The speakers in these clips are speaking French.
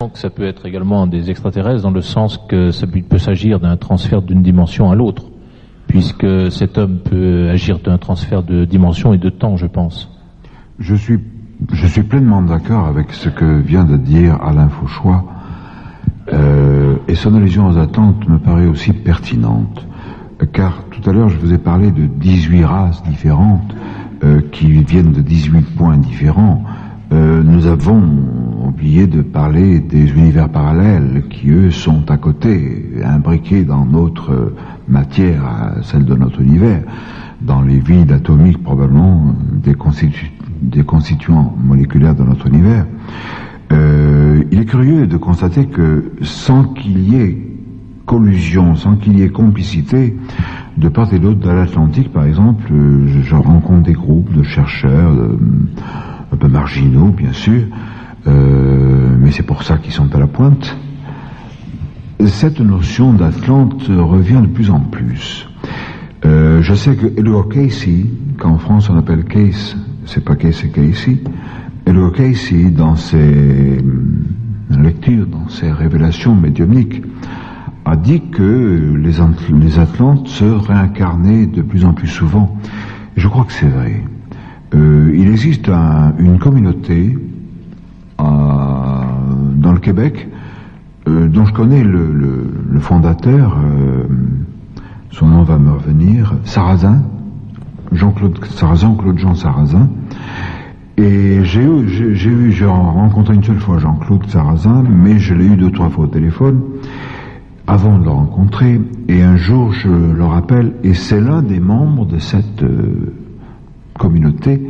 Donc ça peut être également des extraterrestres dans le sens que ça peut s'agir d'un transfert d'une dimension à l'autre, puisque cet homme peut agir d'un transfert de dimension et de temps, je pense. Je suis pleinement d'accord avec ce que vient de dire Alain Fauchois, et son allusion aux Atlantes me paraît aussi pertinente, car tout à l'heure je vous ai parlé de 18 races différentes qui viennent de 18 points différents. Nous avons oublié de parler des univers parallèles qui, eux, sont à côté, imbriqués dans notre matière, celle de notre univers, dans les vides atomiques probablement des constituants moléculaires de notre univers. Il est curieux de constater que sans qu'il y ait collusion, sans qu'il y ait complicité, de part et d'autre de l'Atlantique, par exemple, je rencontre des groupes de chercheurs, un peu marginaux, bien sûr, mais c'est pour ça qu'ils sont à la pointe. Cette notion d'Atlante revient de plus en plus. Je sais que Edward Casey, qu'en France on appelle Case, c'est pas Case, c'est Casey, Edward Casey, dans ses lectures, dans ses révélations médiumniques, a dit que les Atlantes se réincarnaient de plus en plus souvent. Et je crois que c'est vrai. Il existe une communauté dans le Québec dont je connais le fondateur, son nom va me revenir, Sarrazin, Jean-Claude Sarrazin, Claude Jean Sarrazin. Et j'ai rencontré une seule fois Jean-Claude Sarrazin, mais je l'ai eu 2-3 fois au téléphone avant de le rencontrer. Et un jour, je le rappelle, et c'est l'un des membres de cette communauté,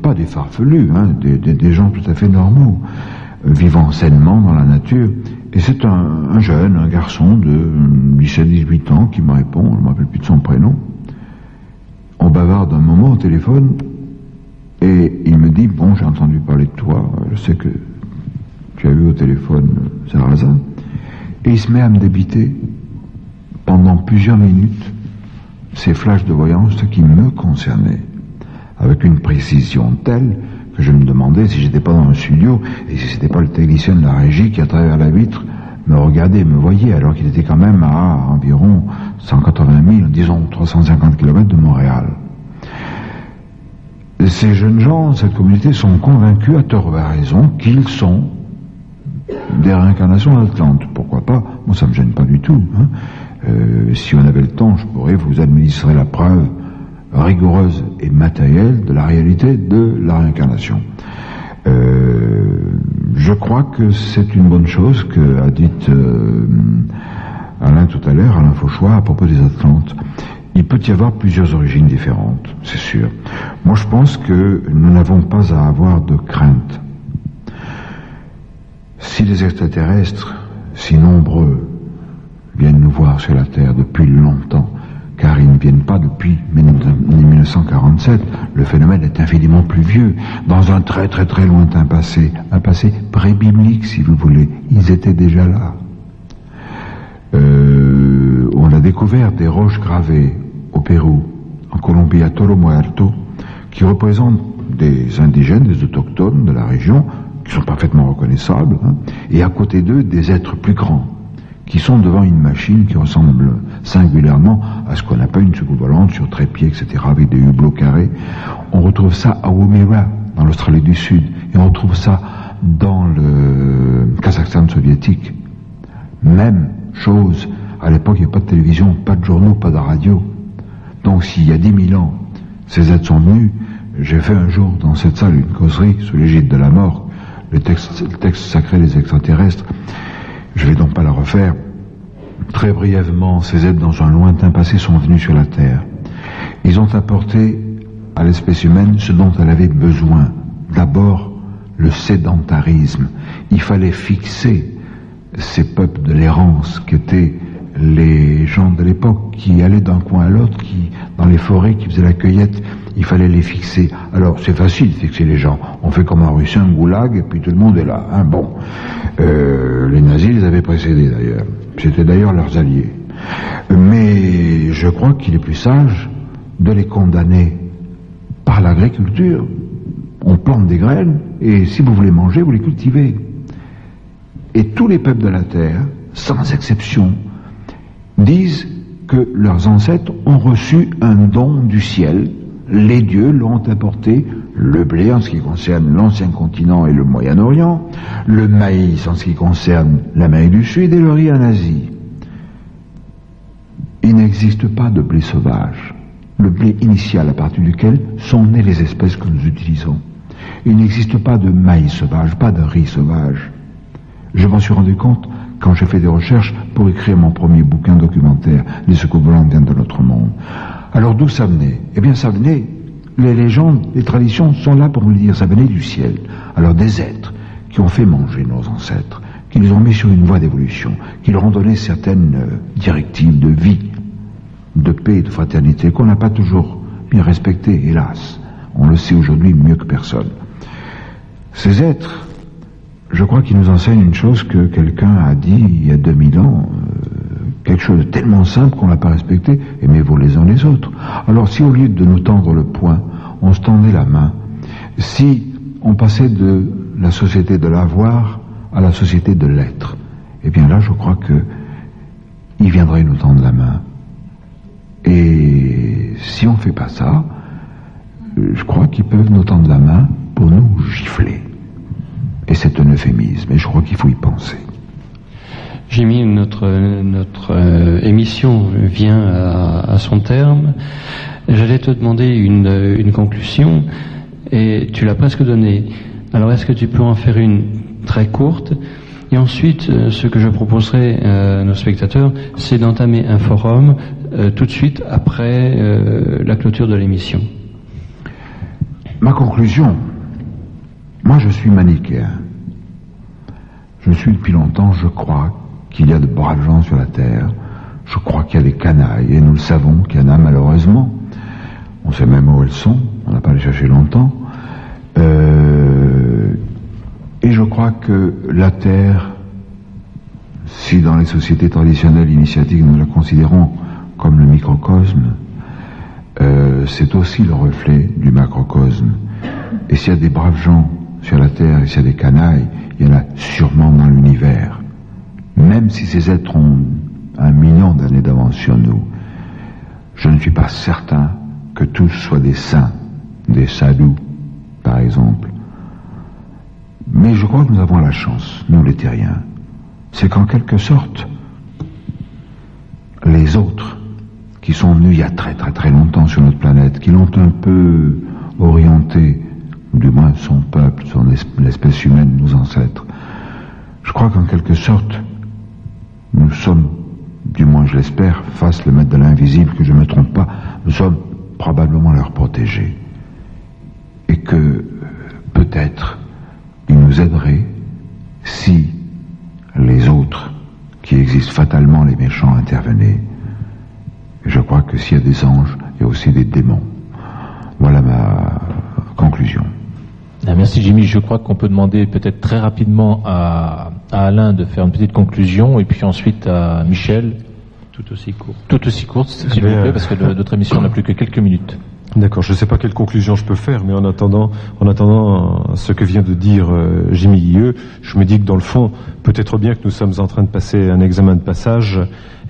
pas des farfelus, hein, des gens tout à fait normaux, vivant sainement dans la nature. Et c'est un jeune, un garçon de 17-18 ans qui me répond, je ne me rappelle plus de son prénom. On bavarde un moment au téléphone et il me dit, bon, j'ai entendu parler de toi, je sais que tu as eu au téléphone Sarrazin. Et il se met à me débiter pendant plusieurs minutes ces flashs de voyance qui me concernaient, avec une précision telle que je me demandais si j'étais pas dans un studio et si c'était pas le technicien de la régie qui, à travers la vitre, me regardait, me voyait, alors qu'il était quand même à environ 180 000, disons 350 km de Montréal. Et ces jeunes gens, cette communauté, sont convaincus, à tort ou à raison, qu'ils sont des réincarnations d'Atlante. Pourquoi pas? Moi, ça me gêne pas du tout. Hein. Si on avait le temps, je pourrais vous administrer la preuve rigoureuse et matérielle de la réalité de la réincarnation. Je crois que c'est une bonne chose que a dit Alain tout à l'heure, Alain Fauchois, à propos des Atlantes. Il peut y avoir plusieurs origines différentes, c'est sûr. Moi, je pense que nous n'avons pas à avoir de crainte. Si les extraterrestres, si nombreux, viennent nous voir sur la Terre depuis longtemps, car ils ne viennent pas depuis 1947, le phénomène est infiniment plus vieux, dans un très très très lointain passé, un passé pré-biblique si vous voulez, ils étaient déjà là. On a découvert des roches gravées au Pérou, en Colombie, à Toro Muerto, qui représentent des indigènes, des autochtones de la région, qui sont parfaitement reconnaissables, hein, et à côté d'eux, des êtres plus grands, qui sont devant une machine qui ressemble singulièrement à ce qu'on appelle une soucoupe volante sur trépied, etc., avec des hublots carrés. On retrouve ça à Woomera, dans l'Australie du Sud, et on retrouve ça dans le Kazakhstan soviétique. Même chose, à l'époque il n'y a pas de télévision, pas de journaux, pas de radio. Donc s'il y a 10 000 ans, ces êtres sont venus, j'ai fait un jour dans cette salle une causerie sous l'égide de la mort, le texte sacré des extraterrestres. Je ne vais donc pas la refaire. Très brièvement, ces êtres dans un lointain passé sont venus sur la Terre. Ils ont apporté à l'espèce humaine ce dont elle avait besoin. D'abord, le sédentarisme. Il fallait fixer ces peuples de l'errance qu'étaient les gens de l'époque qui allaient d'un coin à l'autre, qui dans les forêts, qui faisaient la cueillette. Il fallait les fixer. Alors, c'est facile de fixer les gens. On fait comme en Russie, un goulag, et puis tout le monde est là. Hein, bon. Les nazis les avaient précédés, d'ailleurs. C'était d'ailleurs leurs alliés. Mais je crois qu'il est plus sage de les condamner par l'agriculture. On plante des graines, et si vous voulez manger, vous les cultivez. Et tous les peuples de la terre, sans exception, disent que leurs ancêtres ont reçu un don du ciel. Les dieux l'ont apporté, le blé en ce qui concerne l'ancien continent et le Moyen-Orient, le maïs en ce qui concerne l'Amérique du Sud et le riz en Asie. Il n'existe pas de blé sauvage, le blé initial à partir duquel sont nées les espèces que nous utilisons. Il n'existe pas de maïs sauvage, pas de riz sauvage. Je m'en suis rendu compte quand j'ai fait des recherches pour écrire mon premier bouquin documentaire, Les secours volants viennent de notre monde. Alors d'où ça venait? Eh bien ça venait, les légendes, les traditions sont là pour nous le dire, ça venait du ciel. Alors des êtres qui ont fait manger nos ancêtres, qui les ont mis sur une voie d'évolution, qui leur ont donné certaines directives de vie, de paix et de fraternité qu'on n'a pas toujours bien respectées, hélas. On le sait aujourd'hui mieux que personne. Ces êtres, je crois qu'ils nous enseignent une chose que quelqu'un a dit il y a 2000 ans, quelque chose de tellement simple qu'on l'a pas respecté, aimez-vous les uns les autres. Alors si au lieu de nous tendre le poing, on se tendait la main, si on passait de la société de l'avoir à la société de l'être, eh bien là je crois que ils viendraient nous tendre la main. Et si on fait pas ça, je crois qu'ils peuvent nous tendre la main pour nous gifler. Et c'est un euphémisme, et je crois qu'il faut y penser. Jimmy, notre émission vient à son terme. J'allais te demander une conclusion, et tu l'as presque donnée. Alors est-ce que tu peux en faire une très courte? Et ensuite, ce que je proposerai à nos spectateurs, c'est d'entamer un forum tout de suite après la clôture de l'émission. Ma conclusion, moi je suis manichéen. Je suis depuis longtemps, je crois qu'il y a de braves gens sur la terre. Je crois qu'il y a des canailles, et nous le savons qu'il y en a malheureusement. On sait même où elles sont, on n'a pas à les chercher longtemps. Et je crois que la terre, si dans les sociétés traditionnelles initiatiques nous la considérons comme le microcosme, c'est aussi le reflet du macrocosme. Et s'il y a des braves gens sur la terre, et s'il y a des canailles, il y en a sûrement dans l'univers. Même si ces êtres ont 1 million d'années d'avance sur nous, je ne suis pas certain que tous soient des saints, des sadhus, par exemple. Mais je crois que nous avons la chance, nous les terriens, c'est qu'en quelque sorte, les autres, qui sont venus il y a très très très longtemps sur notre planète, qui l'ont un peu orienté, du moins son peuple, l'espèce humaine, nos ancêtres, je crois qu'en quelque sorte, nous sommes, du moins je l'espère, face le maître de l'invisible, que je ne me trompe pas, nous sommes probablement leurs protégés. Et que, peut-être, ils nous aideraient si les autres, qui existent fatalement, les méchants, intervenaient. Et je crois que s'il y a des anges, il y a aussi des démons. Voilà ma conclusion. Merci Jimmy, je crois qu'on peut demander peut-être très rapidement à Alain de faire une petite conclusion et puis ensuite à Michel. Tout aussi courte, s'il vous plaît, parce que notre émission n'a plus que quelques minutes. D'accord, je ne sais pas quelle conclusion je peux faire, mais en attendant ce que vient de dire Jimmy Guilleux, je me dis que dans le fond, peut-être bien que nous sommes en train de passer un examen de passage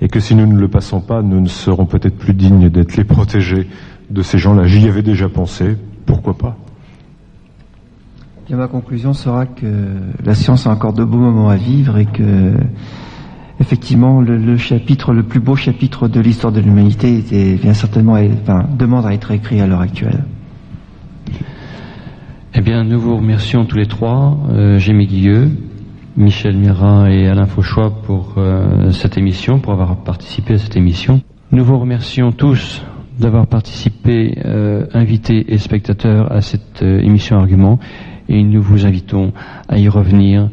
et que si nous ne le passons pas, nous ne serons peut-être plus dignes d'être les protégés de ces gens-là. J'y avais déjà pensé, pourquoi pas? Bien, ma conclusion sera que la science a encore de beaux moments à vivre et que, effectivement, le plus beau chapitre de l'histoire de l'humanité demande à être écrit à l'heure actuelle. Eh bien, nous vous remercions tous les trois, Jimmy Guilleux, Michel Mira et Alain Fauchois pour cette émission, pour avoir participé à cette émission. Nous vous remercions tous d'avoir participé, invités et spectateurs à cette émission Argument, et nous vous invitons à y revenir